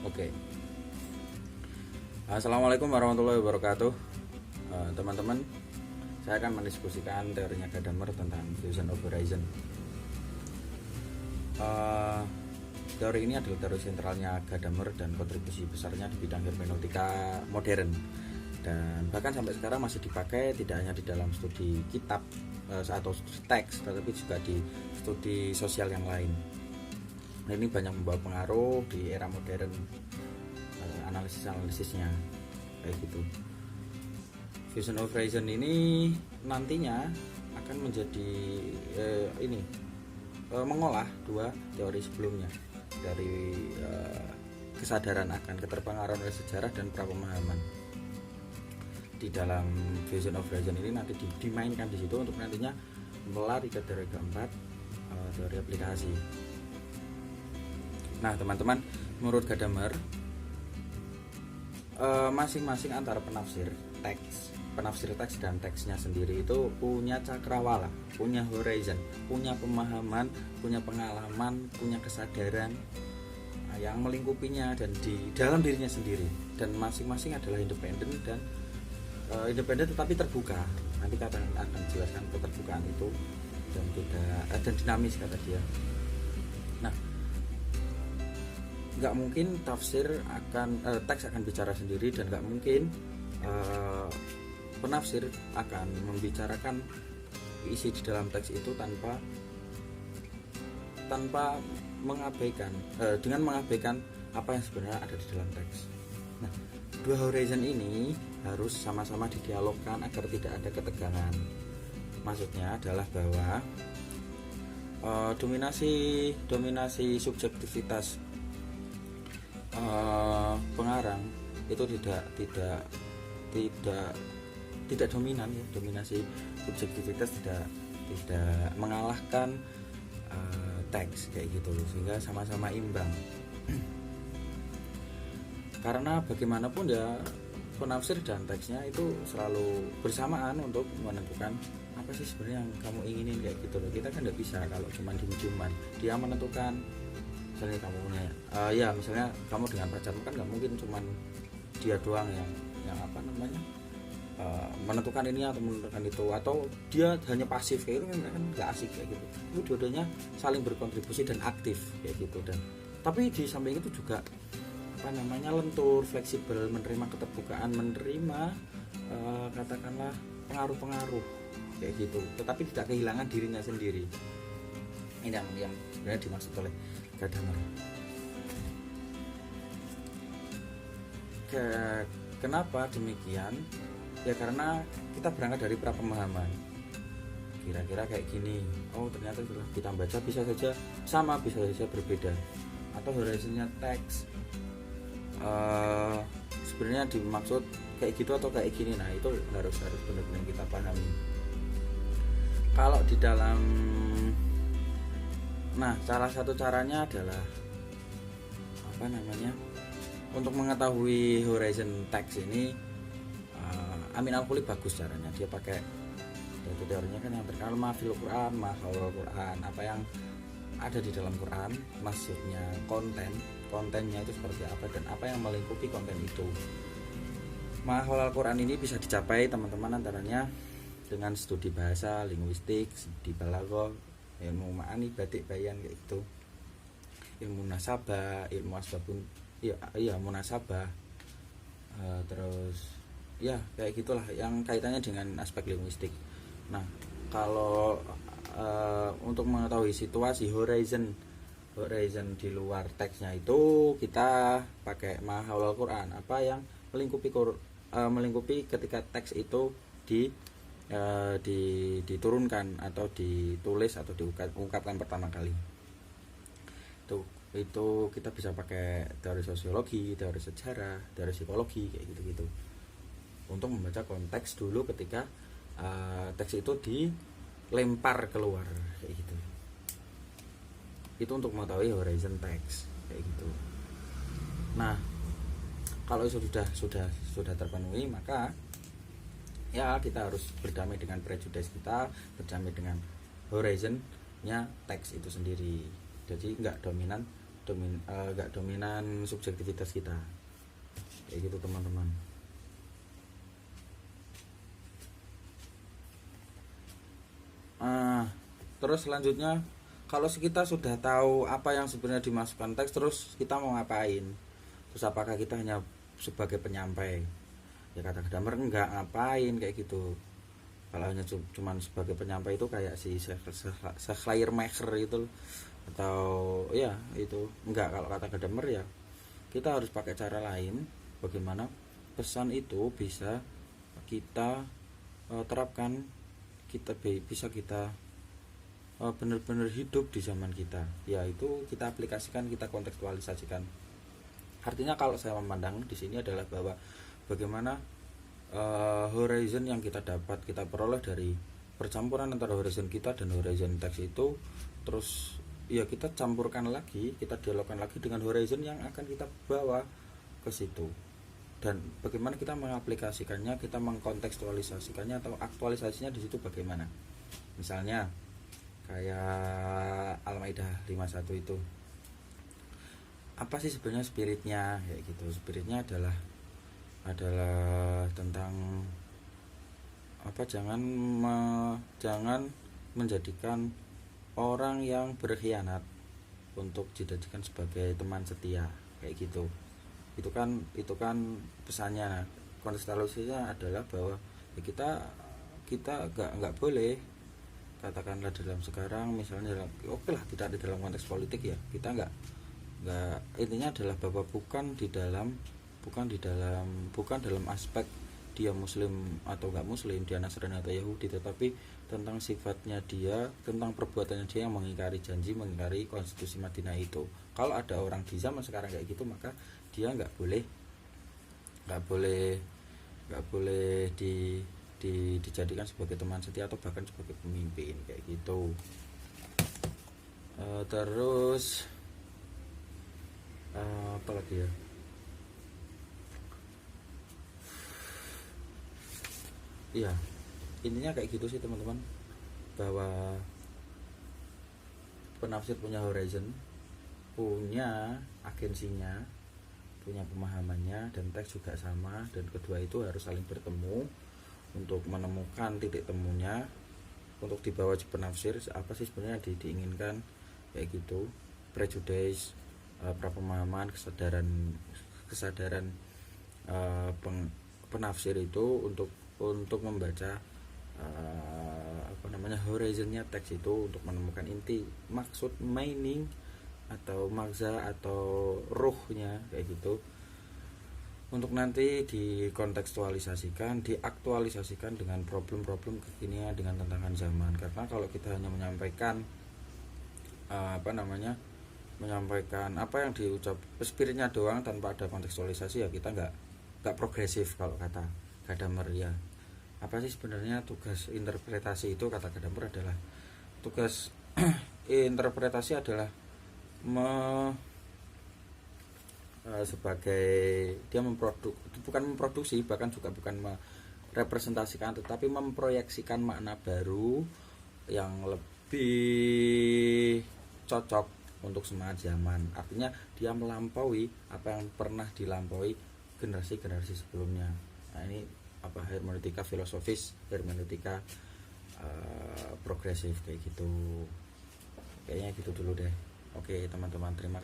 Oke. Assalamualaikum warahmatullahi wabarakatuh. Teman-teman, saya akan mendiskusikan teorinya Gadamer tentang Fusion of Horizon. Teori ini adalah teori sentralnya Gadamer dan kontribusi besarnya di bidang hermeneutika modern, dan bahkan sampai sekarang masih dipakai tidak hanya di dalam studi kitab atau studi teks, tetapi juga di studi sosial yang lain. Nah, ini banyak membawa pengaruh di era modern, analisis-analisisnya kayak gitu. Fusion of Horizon ini nantinya akan menjadi mengolah dua teori sebelumnya dari kesadaran akan keterpengaruhan oleh sejarah dan prapemahaman. Di dalam Fusion of Horizon ini nanti dimainkan di situ untuk nantinya melari ke teori keempat, teori aplikasi. Nah, teman-teman, menurut Gadamer, masing-masing antara penafsir teks dan teksnya sendiri itu punya cakrawala, punya horizon, punya pemahaman, punya pengalaman, punya kesadaran yang melingkupinya dan di dalam dirinya sendiri, dan masing-masing adalah independen dan independen tetapi terbuka. Nanti akan jelaskan keterbukaan itu dan dinamis, kata dia. Nah, nggak mungkin teks akan bicara sendiri, dan nggak mungkin penafsir akan membicarakan isi di dalam teks itu tanpa mengabaikan dengan mengabaikan apa yang sebenarnya ada di dalam teks. Nah, dua horizon ini harus sama-sama didialogkan agar tidak ada ketegangan. Maksudnya adalah bahwa dominasi subjektivitas pengarang itu tidak dominan, ya. Dominasi subjektivitas tidak mengalahkan teks kayak gitu, sehingga sama-sama imbang. Karena bagaimanapun ya, penafsir dan teksnya itu selalu bersamaan untuk menentukan apa sih sebenarnya yang kamu inginin kayak gitu loh. Kita kan nggak bisa kalau cuma diem-dieman. Dia menentukan, misalnya kamu misalnya kamu dengan pacarmu kan nggak mungkin cuman dia doang yang menentukan ini atau menentukan itu, atau dia hanya pasif kayak itu kan nggak asik kayak gitu. Itu dua-duanya saling berkontribusi dan aktif kayak gitu, dan tapi di samping itu juga lentur, fleksibel, menerima keterbukaan, menerima katakanlah pengaruh-pengaruh kayak gitu, tetapi tidak kehilangan dirinya sendiri. Ini yang sebenarnya dimaksud oleh Gadamer. Kenapa demikian? Ya karena kita berangkat dari prapemahaman. Kira-kira kayak gini. Oh, ternyata setelah kita baca bisa saja sama, bisa saja berbeda. Atau horizonnya teks sebenarnya dimaksud kayak gitu atau kayak gini. Nah, itu harus benar-benar kita pahami. Kalau di dalam salah satu caranya adalah untuk mengetahui horizon teks ini, Amin Al-Khuliq bagus caranya. Dia pakai itu teorinya kan yang terkenal mafil Quran, mahawal Quran, apa yang ada di dalam Quran, maksudnya kontennya itu seperti apa dan apa yang melingkupi konten itu. Mahawal Quran ini bisa dicapai teman-teman antaranya dengan studi bahasa, linguistik, studi balaghah, ilmu ma'ani, batik, bayan kayak gitu, ilmu nasabah, ilmu asbabun munasabah, terus ya kayak gitulah yang kaitannya dengan aspek linguistik. Nah, kalau untuk mengetahui situasi horizon di luar teksnya itu, kita pakai mahawal Quran, apa yang melingkupi ketika teks itu diturunkan atau ditulis atau diungkapkan pertama kali. Itu kita bisa pakai teori sosiologi, teori sejarah, teori psikologi kayak gitu-gitu untuk membaca konteks dulu ketika teks itu dilempar keluar kayak gitu. Itu untuk mengetahui horizon teks kayak gitu. Nah, kalau itu sudah terpenuhi, maka ya kita harus berdamai dengan prejudice kita, berdamai dengan horizonnya teks itu sendiri. Jadi nggak dominan nggak dominan subjektivitas kita, kayak gitu teman-teman. Terus selanjutnya, kalau kita sudah tahu apa yang sebenarnya dimasukkan teks, terus kita mau ngapain? Terus apakah kita hanya sebagai penyampai? Ya kata Gadamer enggak, ngapain kayak gitu. Kalau hanya cuman sebagai penyampai itu kayak si Schleiermacher itu, atau ya itu enggak. Kalau kata Gadamer ya kita harus pakai cara lain, bagaimana pesan itu bisa kita terapkan, bisa kita benar-benar hidup di zaman kita, yaitu kita aplikasikan, kita kontekstualisasikan. Artinya kalau saya memandang di sini adalah bahwa bagaimana horizon yang kita peroleh dari percampuran antara horizon kita dan horizon teks itu, terus ya kita campurkan lagi, kita dialogkan lagi dengan horizon yang akan kita bawa ke situ, dan bagaimana kita mengaplikasikannya, kita mengkontekstualisasikannya atau aktualisasinya di situ bagaimana. Misalnya kayak Al-Maidah 51 itu, apa sih sebenarnya spiritnya, kayak gitu. Spiritnya adalah tentang apa, jangan menjadikan orang yang berkhianat untuk dijadikan sebagai teman setia, kayak gitu. Itu kan pesannya. Nah, kontekstualisasinya adalah bahwa ya kita nggak boleh, katakanlah dalam sekarang misalnya oke lah, tidak di dalam konteks politik ya, kita nggak intinya adalah bahwa bukan dalam aspek dia muslim atau nggak muslim, dia Nasrani atau Yahudi, tetapi tentang sifatnya dia, tentang perbuatannya dia yang mengingkari janji, mengingkari konstitusi Madinah itu. Kalau ada orang di zaman sekarang kayak gitu, maka dia nggak boleh dijadikan sebagai teman setia atau bahkan sebagai pemimpin, kayak gitu. Terus apa lagi ya, iya intinya kayak gitu sih teman-teman, bahwa penafsir punya horizon, punya agensinya, punya pemahamannya, dan teks juga sama, dan kedua itu harus saling bertemu untuk menemukan titik temunya, untuk dibawa di penafsir apa sih sebenarnya diinginkan, kayak gitu. Prejudice, prapemahaman, kesadaran penafsir itu untuk membaca horizonnya teks itu, untuk menemukan inti, maksud, meaning atau magza atau ruhnya, kayak gitu, untuk nanti dikontekstualisasikan, diaktualisasikan dengan problem-problem kekinian, dengan tantangan zaman. Karena kalau kita hanya menyampaikan menyampaikan apa yang diucap spiritnya doang tanpa ada kontekstualisasi, ya kita nggak progresif. Kalau kata Gadamer ya, apa sih sebenarnya tugas interpretasi itu, kata Gadamer adalah tugas interpretasi adalah sebagai dia bukan memproduksi, bahkan juga bukan merepresentasikan, tetapi memproyeksikan makna baru yang lebih cocok untuk semangat zaman. Artinya dia melampaui apa yang pernah dilampaui generasi-generasi sebelumnya. Nah, ini hermeneutika filosofis, hermeneutika progresif, kayak gitu. Kayaknya gitu dulu deh. Oke teman-teman, terima kasih.